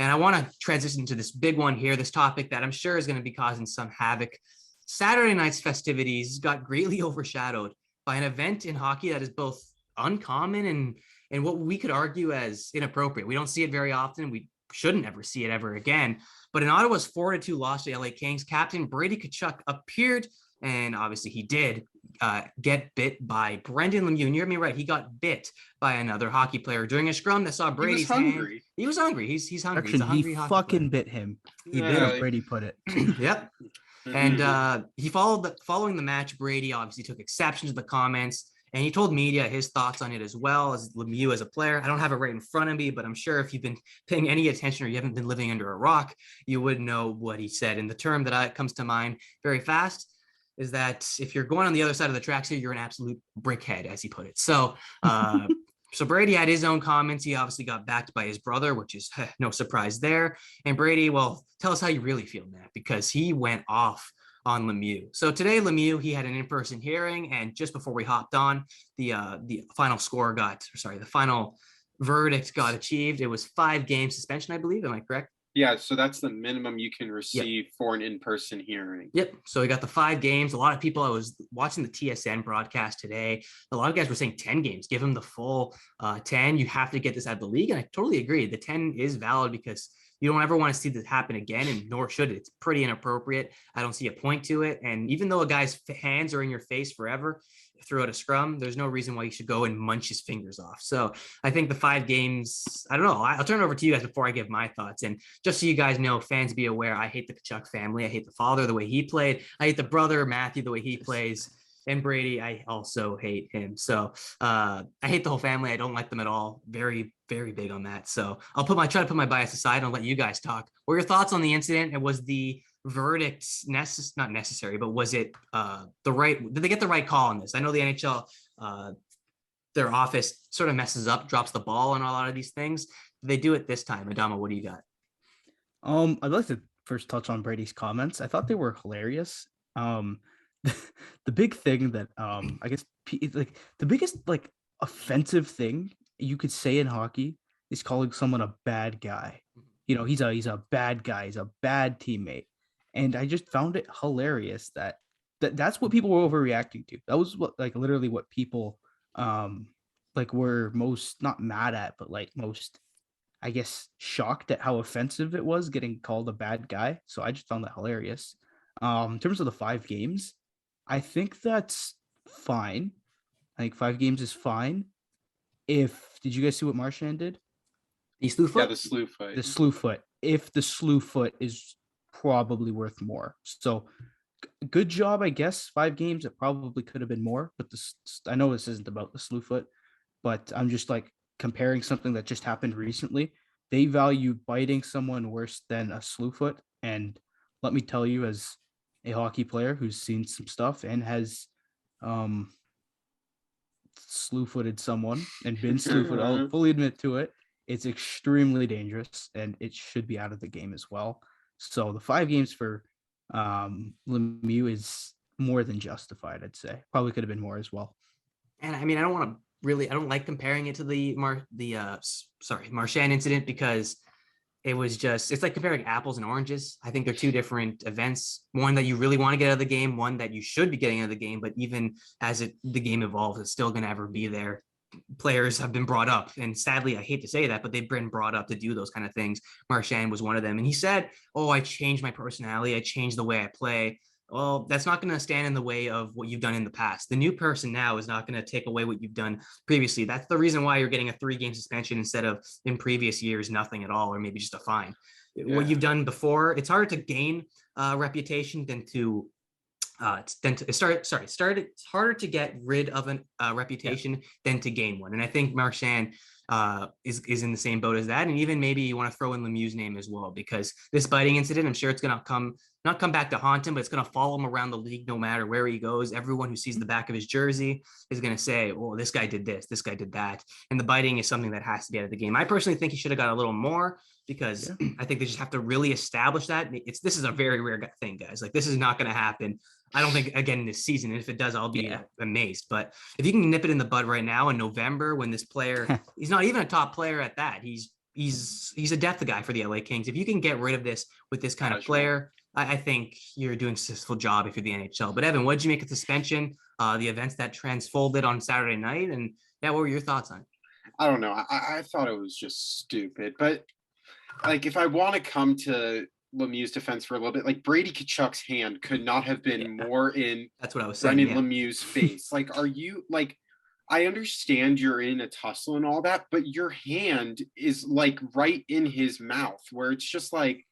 And I want to transition to this big one here, this topic that I'm sure is going to be causing some havoc. Saturday night's festivities got greatly overshadowed by an event in hockey that is both uncommon and what we could argue as inappropriate. We don't see it very often. We shouldn't ever see it ever again. But in Ottawa's 4-2 loss to the LA Kings, captain Brady Tkachuk appeared, and obviously he did get bit by Brendan Lemieux. And you heard me right. He got bit by another hockey player during a scrum that saw Brady's hand. He was hungry. He's hungry. Actually, he's a hungry he fucking bit him. He bit him, Brady put it. Yep. And he following the match, Brady obviously took exception to the comments, and he told media his thoughts on it as well as Lemieux as a player. I don't have it right in front of me, but I'm sure if you've been paying any attention or you haven't been living under a rock, you would know what he said. And the term that comes to mind very fast is that if you're going on the other side of the tracks here, you're an absolute brickhead, as he put it. So, so Brady had his own comments. He obviously got backed by his brother, which is no surprise there. And Brady, well, tell us how you really feel, Matt, because he went off on Lemieux. So today, Lemieux, he had an in-person hearing, and just before we hopped on, the final verdict got achieved. It was 5-game suspension, I believe. Am I correct? Yeah, so that's the minimum you can receive for an in-person hearing. Yep. So we got the 5 games. A lot of people, I was watching the TSN broadcast today. A lot of guys were saying 10 games. Give him the full 10. You have to get this out of the league. And I totally agree. The 10 is valid because you don't ever want to see this happen again, and nor should it. It's pretty inappropriate. I don't see a point to it. And even though a guy's hands are in your face forever throughout a scrum, there's no reason why you should go and munch his fingers off. So I think the 5 games, I don't know. I'll turn it over to you guys before I give my thoughts. And just so you guys know, fans, be aware, I hate the Tkachuk family. I hate the father, the way he played. I hate the brother, Matthew, the way he plays. And Brady, I also hate him. So I hate the whole family. I don't like them at all. Very, very big on that. So I'll try to put my bias aside and let you guys talk. What are your thoughts on the incident? And was the verdict not necessary, but was it did they get the right call on this? I know the NHL, their office sort of messes up, drops the ball on a lot of these things. Did they do it this time? Adama, what do you got? I'd like to first touch on Brady's comments. I thought they were hilarious. The big thing that I guess like the biggest like offensive thing you could say in hockey is calling someone a bad guy. You know, he's a bad guy, he's a bad teammate. And I just found it hilarious that's what people were overreacting to. That was literally what people were most not mad at, but like most, I guess, shocked at how offensive it was getting called a bad guy. So I just found that hilarious. In terms of the 5 games, I think that's fine. I think 5 games is fine. Did you guys see what Marchand did? The slew foot? Yeah, the slew foot. The slew foot. If the slew foot is probably worth more. So good job, I guess. 5 games, it probably could have been more. But I know this isn't about the slew foot, but I'm just like comparing something that just happened recently. They value biting someone worse than a slew foot. And let me tell you, as a hockey player who's seen some stuff and has slew-footed someone and been slew-footed, I'll fully admit to it. It's extremely dangerous, and it should be out of the game as well. So the 5 games for Lemieux is more than justified, I'd say. Probably could have been more as well. And I mean, I don't like comparing it to the Marchand incident because it's like comparing apples and oranges. I think they're 2 different events. One that you really want to get out of the game, one that you should be getting out of the game, but even as the game evolves, it's still going to ever be there. Players have been brought up, and sadly, I hate to say that, but they've been brought up to do those kind of things. Marchand was one of them. And he said, I changed my personality. I changed the way I play. Well, that's not going to stand in the way of what you've done in the past. The new person now is not going to take away what you've done previously. That's the reason why you're getting a 3-game suspension instead of in previous years, nothing at all, or maybe just a fine. Yeah. What you've done before, it's harder to gain reputation than to it's harder to get rid of a reputation than to gain one. And I think Marchand is in the same boat as that. And even maybe you want to throw in Lemieux's name as well, because this biting incident, I'm sure it's going to not come back to haunt him, but it's going to follow him around the league no matter where he goes. Everyone who sees the back of his jersey is going to say, this guy did this guy did that. And the biting is something that has to be out of the game. I personally think he should have got a little more, because I think they just have to really establish that. This is a very rare thing, guys. Like, this is not going to happen, I don't think, again, this season. And if it does, I'll be amazed. But if you can nip it in the bud right now in November, when this player, he's not even a top player at that. He's he's a depth guy for the LA Kings. If you can get rid of this with this kind of player, I think you're doing a successful job if you're the NHL. But Evan, what did you make of the suspension, the events that transfolded on Saturday night? And yeah, what were your thoughts on it? I don't know. I thought it was just stupid. But like, if I want to come to Lemieux's defense for a little bit, like Brady Tkachuk's hand could not have been more in That's what I was saying. Brendan Lemieux's face. Like, are you like? I understand you're in a tussle and all that, but your hand is like right in his mouth, where it's just like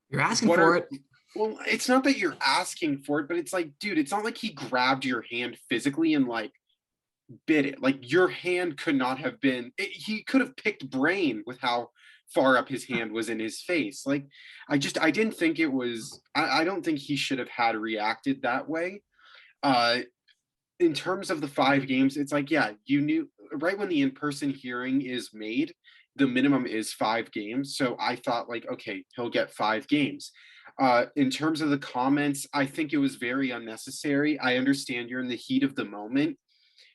you're asking for it. Well, it's not that you're asking for it, but it's like, dude, it's not like he grabbed your hand physically and like bit it. Like your hand could not have been. He could have picked brain with how far up his hand was in his face. Like, I didn't think it was. I don't think he should have had reacted that way. In terms of the 5 games, it's like, yeah, you knew right when the in-person hearing is made, the minimum is 5 games. So I thought like, okay, he'll get 5 games. In terms of the comments, I think it was very unnecessary. I understand you're in the heat of the moment.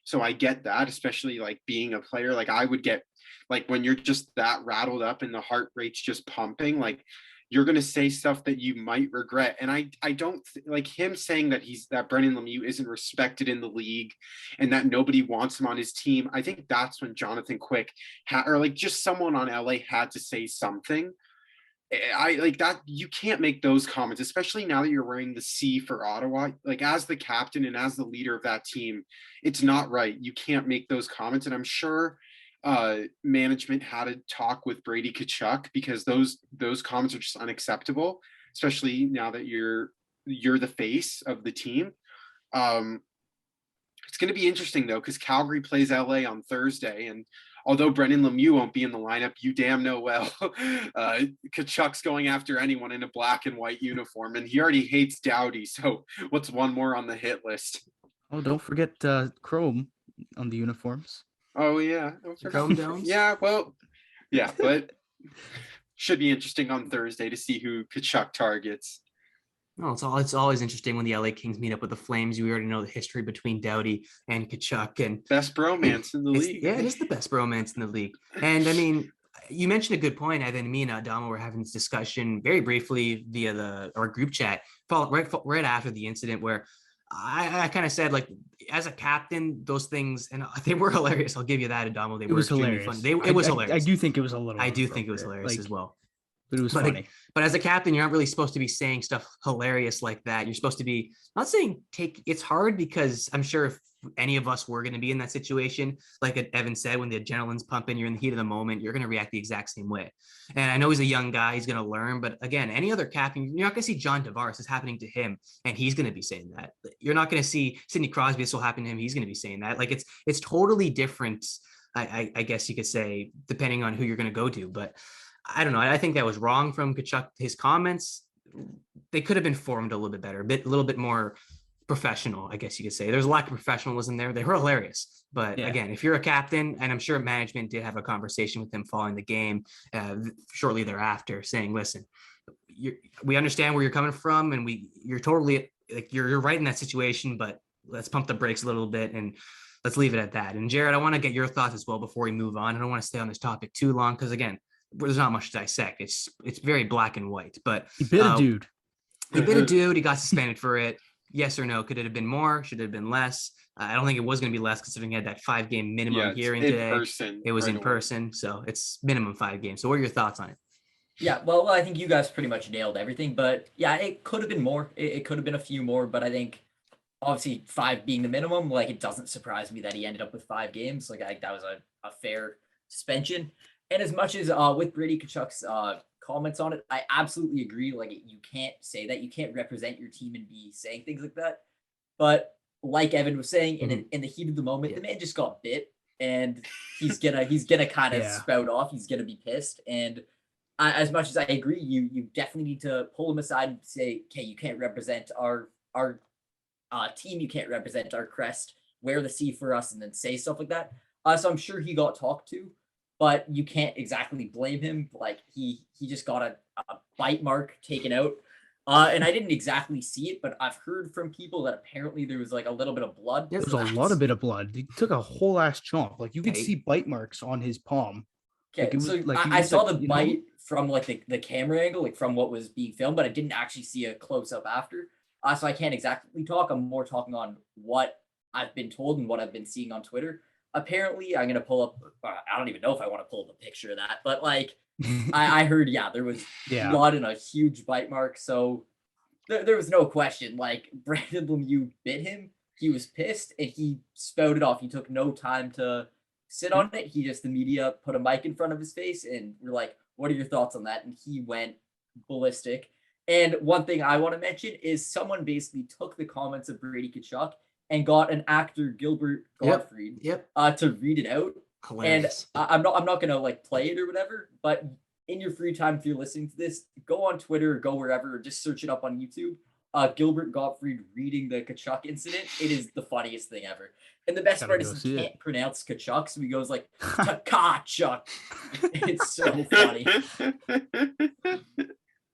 So I get that, especially like being a player, like I would get like when you're just that rattled up and the heart rate's just pumping, like you're going to say stuff that you might regret. And I don't like him saying that Brendan Lemieux isn't respected in the league and that nobody wants him on his team. I think that's when Jonathan Quick or like just someone on LA had to say something. I like that. You can't make those comments, especially now that you're wearing the C for Ottawa. Like as the captain and as the leader of that team, it's not right. You can't make those comments. And I'm sure management had a talk with Brady Tkachuk because those comments are just unacceptable, especially now that you're the face of the team. It's going to be interesting though, because Calgary plays LA on Thursday, and although Brendan Lemieux won't be in the lineup, you damn know well Tkachuk's going after anyone in a black and white uniform, and he already hates Doughty. So what's one more on the hit list? Oh, don't forget Chrome on the uniforms. Oh yeah, Chrome domes. Yeah, well, yeah, but should be interesting on Thursday to see who Tkachuk targets. No, it's always interesting when the LA Kings meet up with the Flames. We already know the history between Doughty and Tkachuk, and best bromance in the league. Yeah, it is the best bromance in the league. And I mean, you mentioned a good point. I think me and Adamo were having this discussion very briefly via our group chat, right after the incident, where I kind of said, like, as a captain, those things, and they were hilarious. I'll give you that, Adamo. They were extremely hilarious. Funny. It was hilarious. I do think it was a little. I do think it was hilarious as well. But it was funny. But as a captain, you're not really supposed to be saying stuff hilarious like that. You're supposed to be not saying it's hard, because I'm sure if any of us were going to be in that situation, like Evan said, when the adrenaline's pumping, you're in the heat of the moment, you're going to react the exact same way. And I know he's a young guy, he's going to learn, but again, any other captain, you're not going to see John Tavares is happening to him and he's going to be saying that. You're not going to see Sidney Crosby, this will happen to him, he's going to be saying that. Like it's totally different. I guess you could say, depending on who you're going to go to, but I don't know. I think that was wrong from Tkachuk. His comments, they could have been formed a little bit better, a little bit more professional, I guess you could say. There's a lack of professionalism there. They were hilarious. But again, if you're a captain, and I'm sure management did have a conversation with him following the game shortly thereafter, saying, listen, we understand where you're coming from, and you're totally, like, you're right in that situation, but let's pump the brakes a little bit and let's leave it at that. And Jared, I want to get your thoughts as well before we move on. I don't want to stay on this topic too long, because again, there's not much to dissect. It's very black and white. But he bit a dude. He bit a dude. He got suspended for it. Yes or no? Could it have been more? Should it have been less? I don't think it was going to be less, considering he had that 5-game minimum hearing today. It was in person, so it's minimum 5 games. So what are your thoughts on it? Yeah, well, I think you guys pretty much nailed everything. But yeah, it could have been more. It could have been a few more. But I think obviously 5 being the minimum, like, it doesn't surprise me that he ended up with 5 games. Like, I think that was a fair suspension. And as much as with Brady Tkachuk's comments on it, I absolutely agree. Like, you can't say that. You can't represent your team and be saying things like that. But like Evan was saying, in the heat of the moment, the man just got bit, and he's gonna kind of spout off. He's gonna be pissed. And as much as I agree, you definitely need to pull him aside and say, okay, you can't represent our team. You can't represent our crest. Wear the C for us, and then say stuff like that. So I'm sure he got talked to. But you can't exactly blame him. Like, he just got a bite mark taken out. And I didn't exactly see it, but I've heard from people that apparently there was like a little bit of blood. There was a lot of bit of blood. He took a whole ass chomp. Like, you could see bite marks on his palm. Okay, Like, it was so like, he I was saw like, the you know? bite from like the camera angle, like from what was being filmed, but I didn't actually see a close up after. So I can't exactly talk. I'm more talking on what I've been told and what I've been seeing on Twitter. Apparently, I'm gonna pull up. I don't even know if I want to pull up a picture of that, but like I heard, yeah, there was Yeah. blood and a huge bite mark. So there was no question. Like Brandon Lemieux bit him. He was pissed and he spouted off. He took no time to sit on it. He just, the media put a mic in front of his face and we're like, what are your thoughts on that? And he went ballistic. And one thing I want to mention is someone basically took the comments of Brady Tkachuk and got an actor, Gilbert Gottfried, Yep. to read it out. Hilarious. And I'm not gonna like play it or whatever, but in your free time, if you're listening to this, go on Twitter or go wherever, or just search it up on YouTube. Gilbert Gottfried reading the Tkachuk incident. It is the funniest thing ever. And the best Gotta part go is see he it. can't pronounce Tkachuk, so he goes like Tkachuk. It's so funny.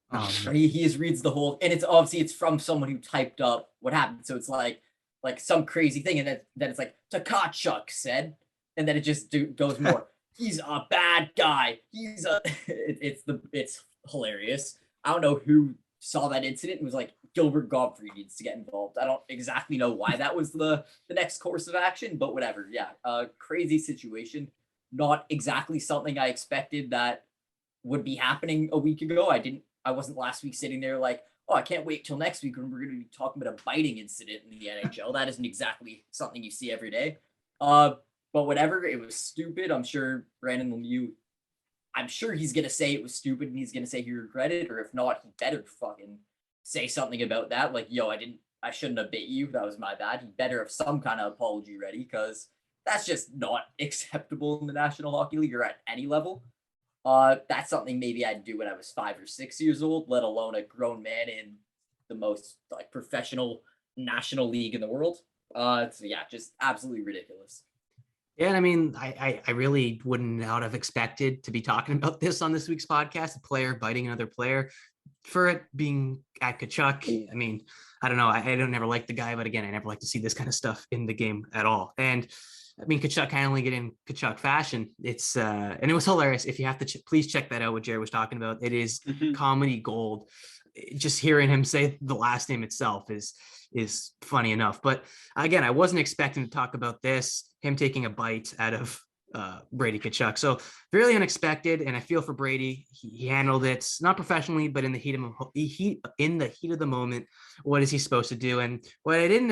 Oh, man. He just reads the whole, and it's obviously it's from someone who typed up what happened. So it's like some crazy thing, and then it's like Tkachuk said, and then it just goes more. He's a bad guy. He's a. It's hilarious. I don't know who saw that incident and was like, Gilbert Gottfried needs to get involved. I don't exactly know why that was the next course of action, but whatever. Yeah, crazy situation. Not exactly something I expected that would be happening a week ago. I wasn't last week sitting there like, oh, I can't wait till next week when we're going to be talking about a biting incident in the NHL. That isn't exactly something you see every day. But whatever, it was stupid. I'm sure Brandon Lemieux, I'm sure he's going to say it was stupid and he's going to say he regretted it. Or if not, he better fucking say something about that. Like, yo, I shouldn't have bit you. That was my bad. He better have some kind of apology ready because that's just not acceptable in the National Hockey League or at any level. That's something maybe I'd do when I was 5 or 6 years old, let alone a grown man in the most like professional national league in the world. So yeah, just absolutely ridiculous. Yeah, and I mean, I really wouldn't out have expected to be talking about this on this week's podcast, a player biting another player. For it being at Tkachuk, I mean, I don't know. I don't never like the guy, but again, I never like to see this kind of stuff in the game at all. And I mean, Tkachuk handling it in Tkachuk fashion. It's and it was hilarious. If you have to, please check that out. What Jared was talking about, it is comedy gold. Just hearing him say the last name itself is funny enough. But again, I wasn't expecting to talk about this. Him taking a bite out of Brady Tkachuk. So really unexpected. And I feel for Brady. He handled it not professionally, but in the heat of the moment. What is he supposed to do? And what I didn't